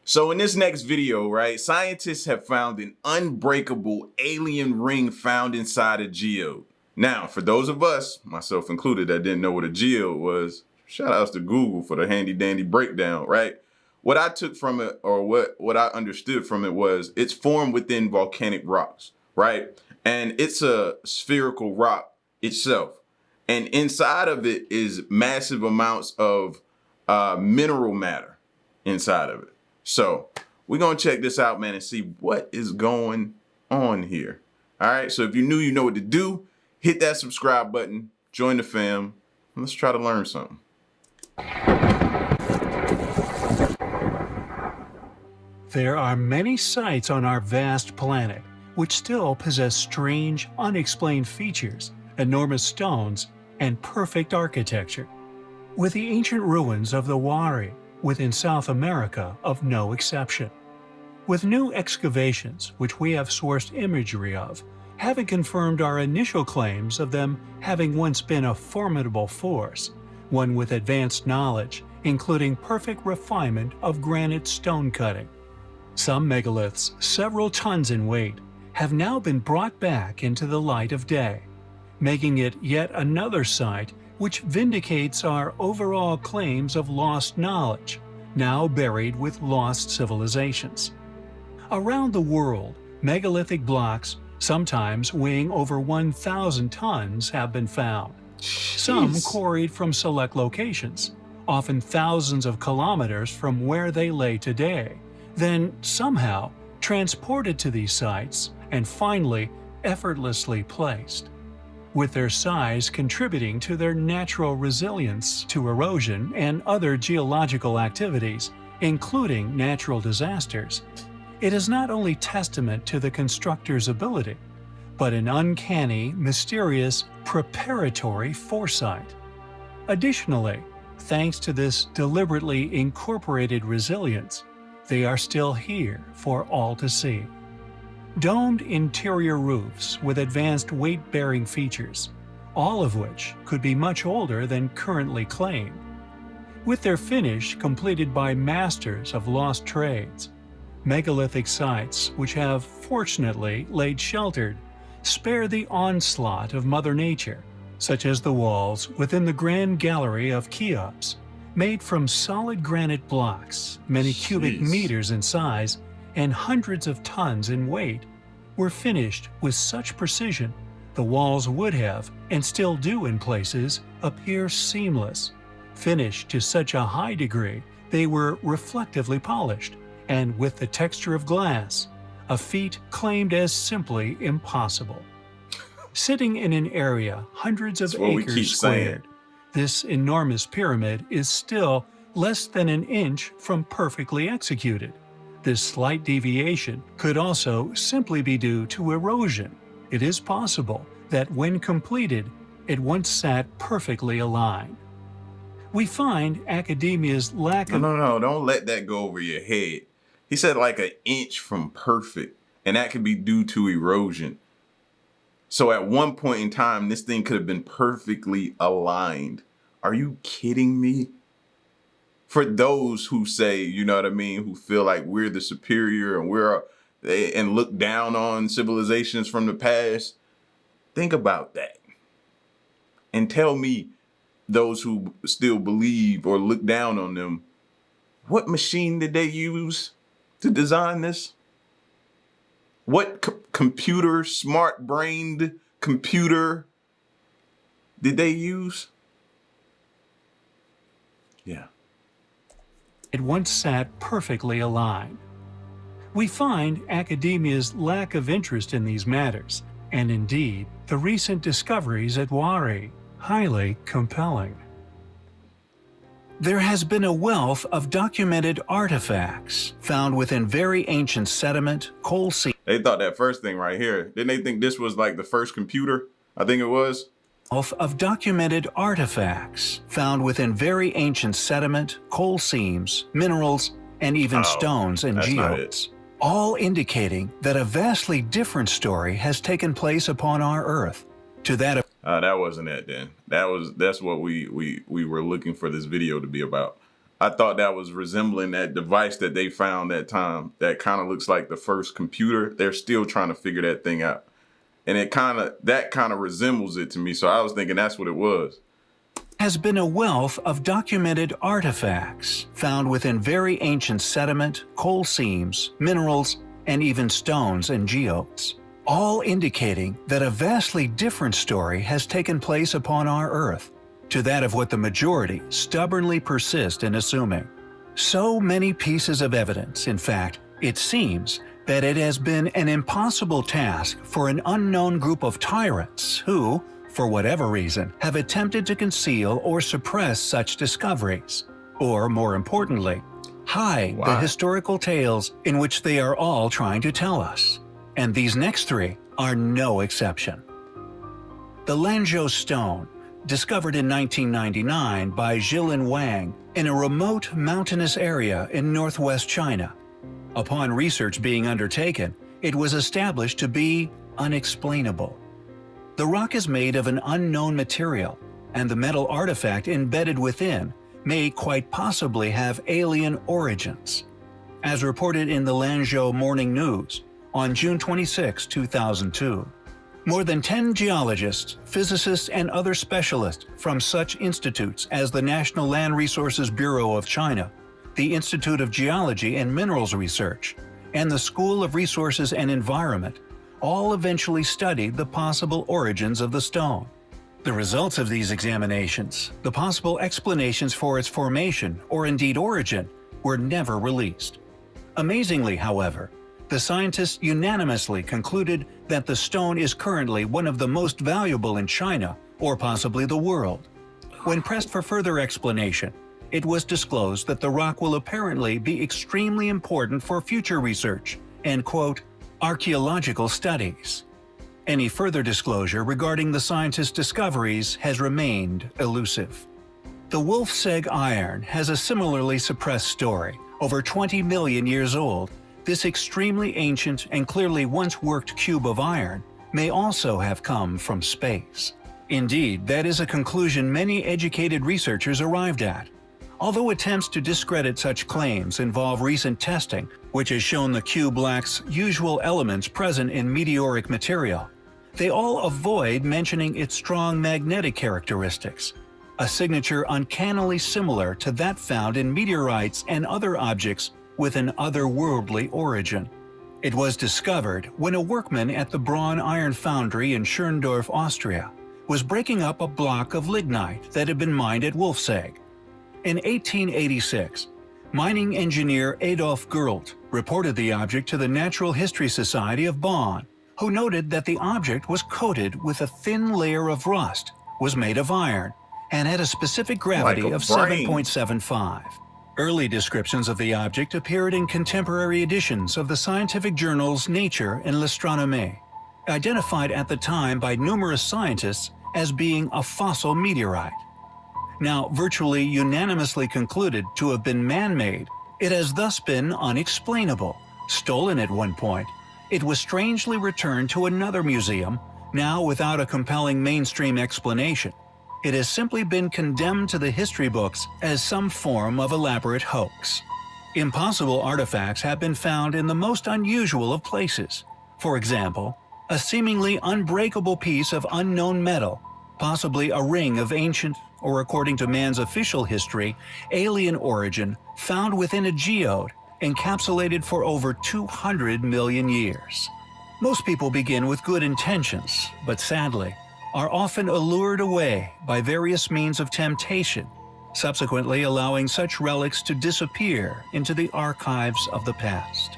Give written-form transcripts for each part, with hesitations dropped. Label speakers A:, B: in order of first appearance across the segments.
A: So in this next video, right, scientists have found an unbreakable alien ring found inside a geode. Now, for those of us, myself included, that didn't know what a geode was, shout outs to Google for the handy dandy breakdown, right? What I took from it, or what I understood from it, was it's formed within volcanic rocks, right? And it's a spherical rock itself. And inside of it is massive amounts of mineral matter inside of it. So we're going to check this out, man, and see what is going on here. All right. So if you're new, you know what to do. Hit that subscribe button, join the fam, and let's try to learn something.
B: There are many sites on our vast planet which still possess strange, unexplained features, enormous stones, and perfect architecture, with the ancient ruins of the Wari within South America of no exception. With new excavations, which we have sourced imagery of, having confirmed our initial claims of them having once been a formidable force, one with advanced knowledge, including perfect refinement of granite stone cutting. Some megaliths, several tons in weight, have now been brought back into the light of day, making it yet another site which vindicates our overall claims of lost knowledge, now buried with lost civilizations. Around the world, megalithic blocks, sometimes weighing over 1,000 tons, have been found. Some quarried from select locations, often thousands of kilometers from where they lay today, then somehow transported to these sites and finally effortlessly placed, with their size contributing to their natural resilience to erosion and other geological activities, including natural disasters. It is not only testament to the constructor's ability, but an uncanny, mysterious, preparatory foresight. Additionally, thanks to this deliberately incorporated resilience, they are still here for all to see. Domed interior roofs with advanced weight-bearing features, all of which could be much older than currently claimed. With their finish completed by masters of lost trades, megalithic sites which have fortunately laid sheltered spare the onslaught of Mother Nature, such as the walls within the Grand Gallery of Cheops, made from solid granite blocks, many cubic meters in size and hundreds of tons in weight, were finished with such precision the walls would have, and still do in places, appear seamless, finished to such a high degree they were reflectively polished, and with the texture of glass, a feat claimed as simply impossible. Sitting in an area hundreds of acres squared, this enormous pyramid is still less than an inch from perfectly executed. This slight deviation could also simply be due to erosion. It is possible that when completed, it once sat perfectly aligned. We find academia's lack of—
A: No, don't let that go over your head. He said like an inch from perfect, and that could be due to erosion. So at one point in time, this thing could have been perfectly aligned. Are you kidding me? For those who say, you know what I mean, who feel like we're the superior and look down on civilizations from the past, think about that. And tell me, those who still believe or look down on them, what machine did they use to design this? What computer, smart-brained computer did they use? Yeah.
B: It once sat perfectly aligned. We find academia's lack of interest in these matters, and indeed, the recent discoveries at Wari, highly compelling. There has been a wealth of documented artifacts found within very ancient sediment, coal seams.
A: They thought that first thing right here. Didn't they think this was like the first computer? I think it was.
B: Of documented artifacts found within very ancient sediment, coal seams, minerals, and even stones and geodes, all indicating that a vastly different story has taken place upon our Earth. To that of
A: that wasn't it then. That's what we were looking for this video to be about. I thought that was resembling that device that they found that time that kind of looks like the first computer. They're still trying to figure that thing out. And that kind of resembles it to me. So I was thinking that's what it was.
B: Has been a wealth of documented artifacts found within very ancient sediment, coal seams, minerals, and even stones and geodes, all indicating that a vastly different story has taken place upon our Earth to that of what the majority stubbornly persist in assuming. So many pieces of evidence, in fact, it seems that it has been an impossible task for an unknown group of tyrants who, for whatever reason, have attempted to conceal or suppress such discoveries, or more importantly, hide the historical tales in which they are all trying to tell us. And these next three are no exception. The Lanzhou stone, discovered in 1999 by Jilin Wang in a remote mountainous area in northwest China. Upon research being undertaken, it was established to be unexplainable. The rock is made of an unknown material, and the metal artifact embedded within may quite possibly have alien origins. As reported in the Lanzhou Morning News on June 26, 2002, more than 10 geologists, physicists, and other specialists from such institutes as the National Land Resources Bureau of China, the Institute of Geology and Minerals Research, and the School of Resources and Environment all eventually studied the possible origins of the stone. The results of these examinations, the possible explanations for its formation or indeed origin, were never released. Amazingly, however, the scientists unanimously concluded that the stone is currently one of the most valuable in China or possibly the world. When pressed for further explanation, it was disclosed that the rock will apparently be extremely important for future research and, quote, archaeological studies. Any further disclosure regarding the scientists' discoveries has remained elusive. The Wolfsegg iron has a similarly suppressed story. Over 20 million years old, this extremely ancient and clearly once worked cube of iron may also have come from space. Indeed, that is a conclusion many educated researchers arrived at. Although attempts to discredit such claims involve recent testing, which has shown the cube lacks usual elements present in meteoric material, they all avoid mentioning its strong magnetic characteristics, a signature uncannily similar to that found in meteorites and other objects with an otherworldly origin. It was discovered when a workman at the Braun Iron Foundry in Schirndorf, Austria, was breaking up a block of lignite that had been mined at Wolfsegg. In 1886, mining engineer Adolf Gerlt reported the object to the Natural History Society of Bonn, who noted that the object was coated with a thin layer of rust, was made of iron, and had a specific gravity of 7.75. Early descriptions of the object appeared in contemporary editions of the scientific journals Nature and L'Astronomie, identified at the time by numerous scientists as being a fossil meteorite. Now virtually unanimously concluded to have been man-made, it has thus been unexplainable. Stolen at one point, it was strangely returned to another museum, now without a compelling mainstream explanation. It has simply been condemned to the history books as some form of elaborate hoax. Impossible artifacts have been found in the most unusual of places. For example, a seemingly unbreakable piece of unknown metal, possibly a ring of ancient, or according to man's official history, alien origin, found within a geode, encapsulated for over 200 million years. Most people begin with good intentions, but sadly, are often allured away by various means of temptation, subsequently allowing such relics to disappear into the archives of the past.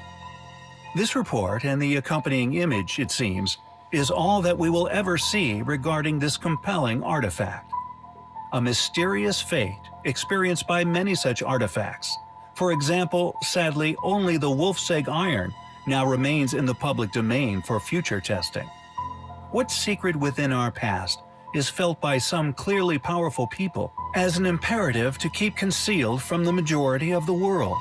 B: This report and the accompanying image, it seems, is all that we will ever see regarding this compelling artifact. A mysterious fate experienced by many such artifacts. For example, sadly, only the Wolfsegg iron now remains in the public domain for future testing. What secret within our past is felt by some clearly powerful people as an imperative to keep concealed from the majority of the world?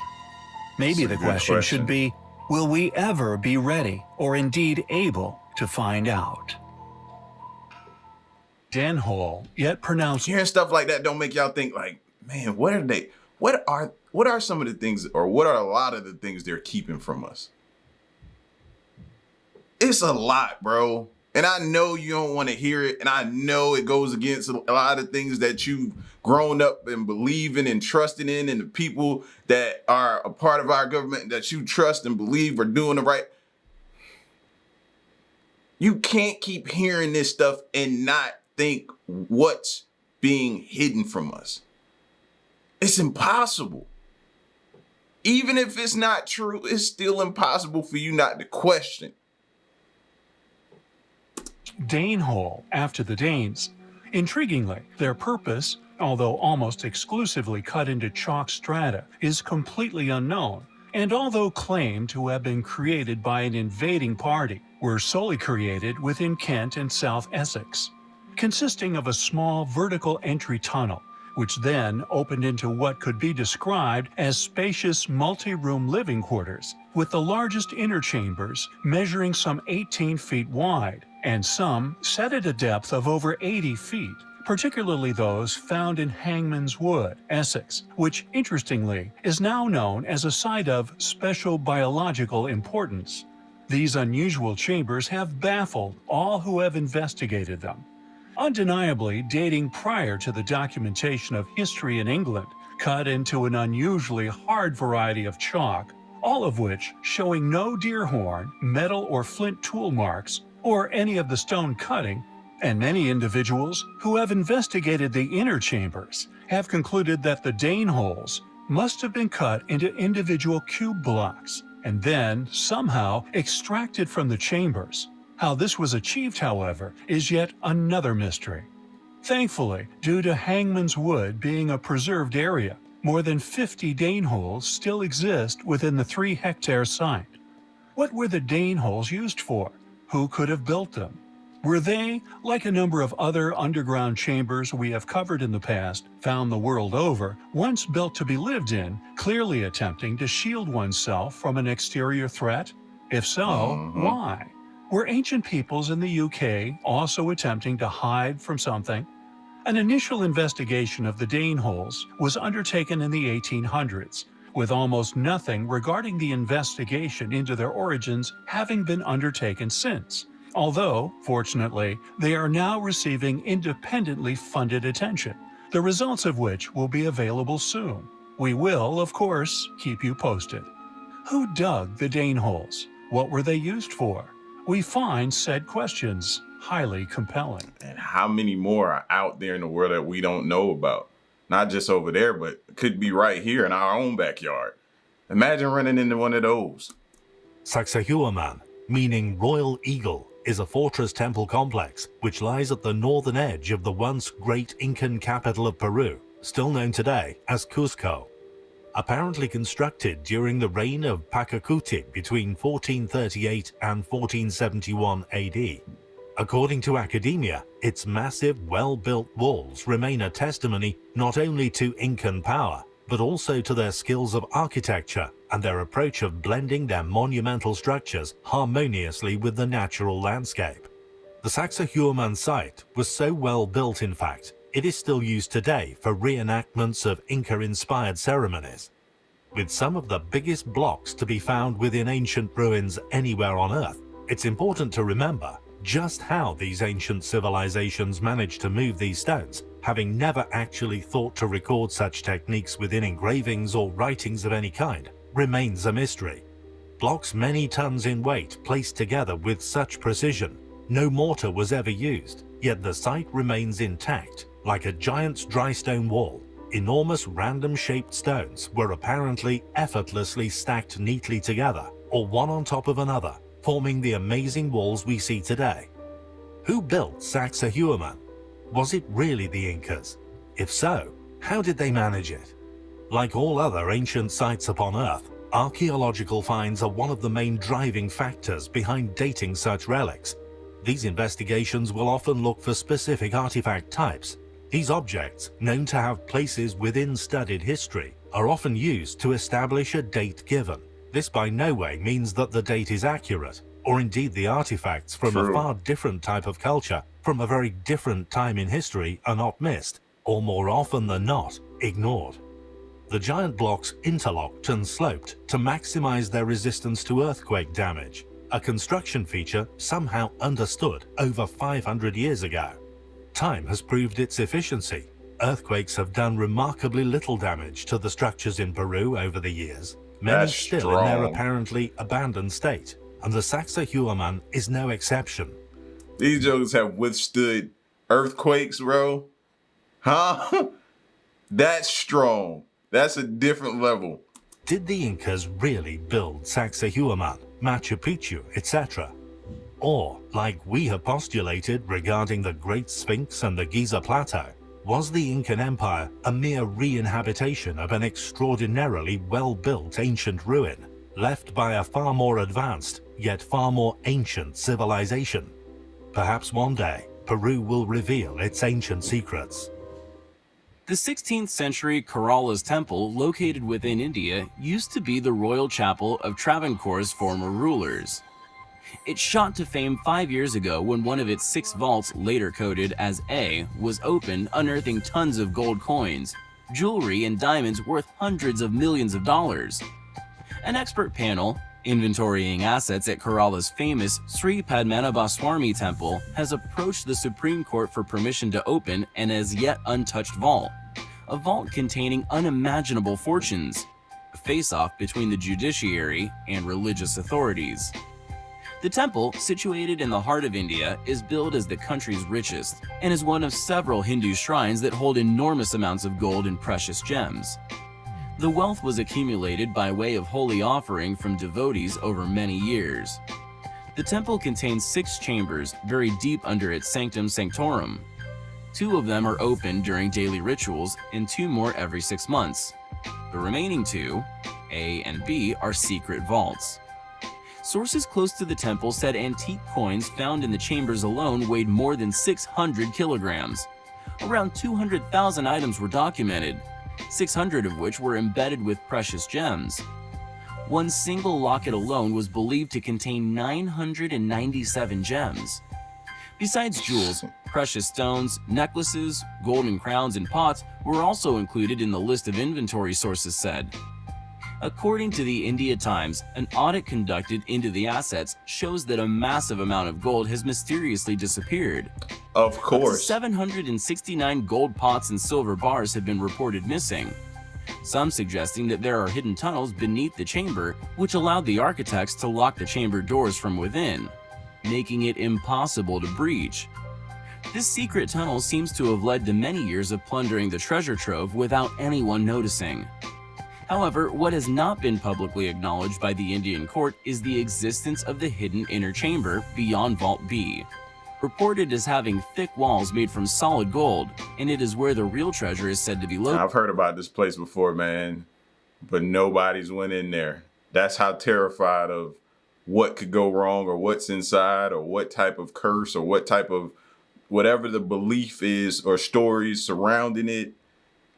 B: Maybe the question should be, will we ever be ready or indeed able to find out? Den hole, yet pronounced.
A: Hearing stuff like that don't make y'all think like, man, what are they? What are some of the things, or what are a lot of the things they're keeping from us? It's a lot, bro. And I know you don't want to hear it. And I know it goes against a lot of things that you've grown up and believing and trusting in, and the people that are a part of our government that you trust and believe are doing the right. You can't keep hearing this stuff and not think what's being hidden from us. It's impossible. Even if it's not true, it's still impossible for you not to question.
B: Dane hole after the Danes. Intriguingly, their purpose, although almost exclusively cut into chalk strata, is completely unknown, and although claimed to have been created by an invading party, were solely created within Kent and South Essex, consisting of a small vertical entry tunnel, which then opened into what could be described as spacious multi-room living quarters, with the largest inner chambers measuring some 18 feet wide, and some set at a depth of over 80 feet, particularly those found in Hangman's Wood, Essex, which, interestingly, is now known as a site of special biological importance. These unusual chambers have baffled all who have investigated them. Undeniably dating prior to the documentation of history in England, cut into an unusually hard variety of chalk, all of which showing no deer horn, metal or flint tool marks, or any of the stone cutting, and many individuals who have investigated the inner chambers have concluded that the Dane holes must have been cut into individual cube blocks and then somehow extracted from the chambers. How this was achieved, however, is yet another mystery. Thankfully, due to Hangman's Wood being a preserved area, more than 50 Dane holes still exist within the 3-hectare site. What were the Dane holes used for? Who could have built them? Were they, like a number of other underground chambers we have covered in the past, found the world over, once built to be lived in, clearly attempting to shield oneself from an exterior threat? If so, why? Were ancient peoples in the UK also attempting to hide from something? An initial investigation of the Dane holes was undertaken in the 1800s, with almost nothing regarding the investigation into their origins having been undertaken since. Although, fortunately, they are now receiving independently funded attention, the results of which will be available soon. We will, of course, keep you posted. Who dug the Dane holes? What were they used for? We find said questions highly compelling.
A: And how many more are out there in the world that we don't know about? Not just over there, but could be right here in our own backyard. Imagine running into one of those.
C: Sacsayhuaman, meaning Royal Eagle, is a fortress temple complex which lies at the northern edge of the once great Incan capital of Peru, still known today as Cusco. Apparently constructed during the reign of Pachacuti between 1438 and 1471 AD. According to academia, its massive, well-built walls remain a testimony not only to Incan power, but also to their skills of architecture and their approach of blending their monumental structures harmoniously with the natural landscape. The Sacsayhuaman site was so well built, in fact, it is still used today for reenactments of Inca-inspired ceremonies. With some of the biggest blocks to be found within ancient ruins anywhere on Earth, it's important to remember just how these ancient civilizations managed to move these stones, having never actually thought to record such techniques within engravings or writings of any kind, remains a mystery. Blocks many tons in weight placed together with such precision, no mortar was ever used, yet the site remains intact, like a giant's dry stone wall. Enormous random-shaped stones were apparently effortlessly stacked neatly together, or one on top of another, forming the amazing walls we see today. Who built Sacsayhuaman? Was it really the Incas? If so, how did they manage it? Like all other ancient sites upon Earth, archaeological finds are one of the main driving factors behind dating such relics. These investigations will often look for specific artifact types. These objects, known to have places within studied history, are often used to establish a date given. This by no way means that the date is accurate, or indeed the artifacts from a far different type of culture, from a very different time in history, are not missed, or more often than not, ignored. The giant blocks interlocked and sloped to maximize their resistance to earthquake damage, a construction feature somehow understood over 500 years ago. Time has proved its efficiency. Earthquakes have done remarkably little damage to the structures in Peru over the years, many
A: That's
C: still in their
A: strong.
C: apparently abandoned state, and the Sacsayhuaman is no exception.
A: These jokers have withstood earthquakes, bro. Huh? That's strong. That's a different level.
C: Did the Incas really build Sacsayhuaman, Machu Picchu, etc.? Or, like we have postulated regarding the Great Sphinx and the Giza Plateau, was the Incan Empire a mere re-inhabitation of an extraordinarily well-built ancient ruin, left by a far more advanced, yet far more ancient civilization? Perhaps one day, Peru will reveal its ancient secrets.
D: The 16th century Kerala's temple, located within India, used to be the royal chapel of Travancore's former rulers. It shot to fame 5 years ago when one of its 6 vaults, later coded as A, was opened, unearthing tons of gold coins, jewelry, and diamonds worth hundreds of millions of dollars. An expert panel, inventorying assets at Kerala's famous Sri Padmanabhaswamy temple, has approached the Supreme Court for permission to open an as yet untouched vault, a vault containing unimaginable fortunes, a face-off between the judiciary and religious authorities. The temple, situated in the heart of India, is billed as the country's richest and is one of several Hindu shrines that hold enormous amounts of gold and precious gems. The wealth was accumulated by way of holy offering from devotees over many years. The temple contains 6 chambers buried deep under its sanctum sanctorum. 2 of them are open during daily rituals and 2 more every 6 months. The remaining 2, A and B, are secret vaults. Sources close to the temple said antique coins found in the chambers alone weighed more than 600 kilograms. Around 200,000 items were documented, 600 of which were embedded with precious gems. One single locket alone was believed to contain 997 gems. Besides jewels, precious stones, necklaces, golden crowns, and pots were also included in the list of inventory, sources said. According to the India Times, an audit conducted into the assets shows that a massive amount of gold has mysteriously disappeared.
A: Of course.
D: 769 gold pots and silver bars have been reported missing, some suggesting that there are hidden tunnels beneath the chamber which allowed the architects to lock the chamber doors from within, making it impossible to breach. This secret tunnel seems to have led to many years of plundering the treasure trove without anyone noticing. However, what has not been publicly acknowledged by the Indian court is the existence of the hidden inner chamber beyond Vault B, reported as having thick walls made from solid gold, and it is where the real treasure is said to be located.
A: I've heard about this place before, man, but nobody's went in there. That's how terrified of what could go wrong or what's inside or what type of curse or what type of whatever the belief is or stories surrounding it,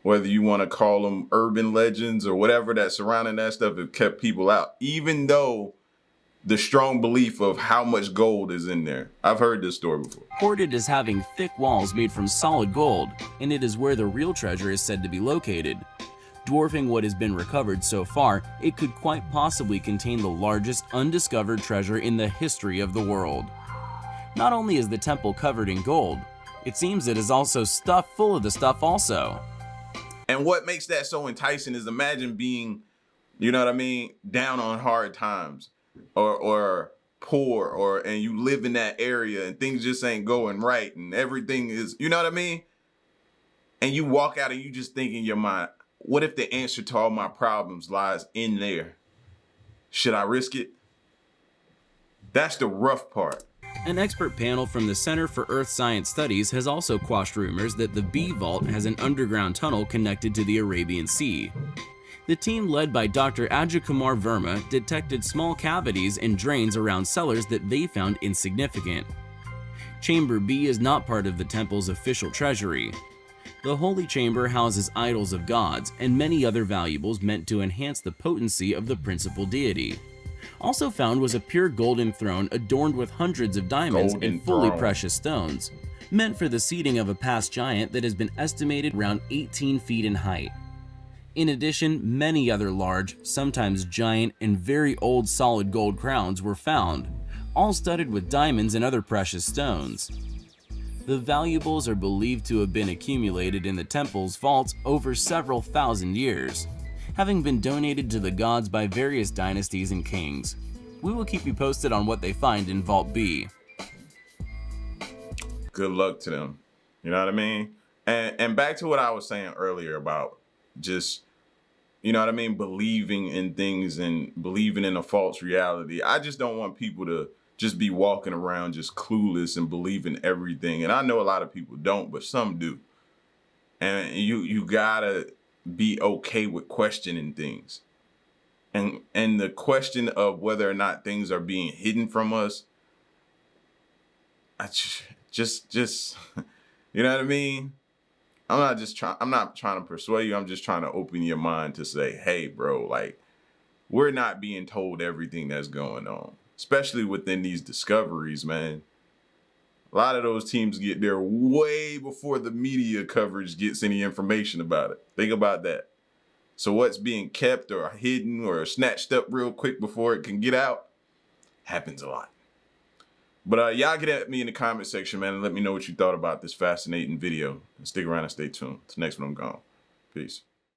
A: whether you want to call them urban legends or whatever that surrounding that stuff, have kept people out, even though the strong belief of how much gold is in there. I've heard this story before.
D: Reported as having thick walls made from solid gold, and it is where the real treasure is said to be located. Dwarfing what has been recovered so far, it could quite possibly contain the largest undiscovered treasure in the history of the world. Not only is the temple covered in gold, it seems it is also stuffed full of the stuff also.
A: And what makes that so enticing is imagine being, you know what I mean, down on hard times or poor and you live in that area and things just ain't going right and everything is, you know what I mean? And you walk out and you just think in your mind, what if the answer to all my problems lies in there? Should I risk it? That's the rough part.
D: An expert panel from the Center for Earth Science Studies has also quashed rumors that the B Vault has an underground tunnel connected to the Arabian Sea. The team led by Dr. Ajay Verma detected small cavities and drains around cellars that they found insignificant. Chamber B is not part of the temple's official treasury. The Holy Chamber houses idols of gods and many other valuables meant to enhance the potency of the principal deity. Also found was a pure golden throne adorned with hundreds of diamonds and fully precious stones, meant for the seating of a past giant that has been estimated around 18 feet in height. In addition, many other large, sometimes giant, and very old solid gold crowns were found, all studded with diamonds and other precious stones. The valuables are believed to have been accumulated in the temple's vaults over several thousand years, having been donated to the gods by various dynasties and kings. We will keep you posted on what they find in Vault B.
A: Good luck to them. You know what I mean? And back to what I was saying earlier about just, you know what I mean, believing in things and believing in a false reality. I just don't want people to just be walking around just clueless and believing everything. And I know a lot of people don't, but some do. And you gotta be okay with questioning things. And the question of whether or not things are being hidden from us, I just you know what I mean? I'm not trying to persuade you. I'm just trying to open your mind to say, hey, bro, like, we're not being told everything that's going on, especially within these discoveries, man. A lot of those teams get there way before the media coverage gets any information about it. Think about that. So what's being kept or hidden or snatched up real quick before it can get out happens a lot. But y'all get at me in the comment section, man, and let me know what you thought about this fascinating video. And stick around and stay tuned. Till next one, I'm gone. Peace.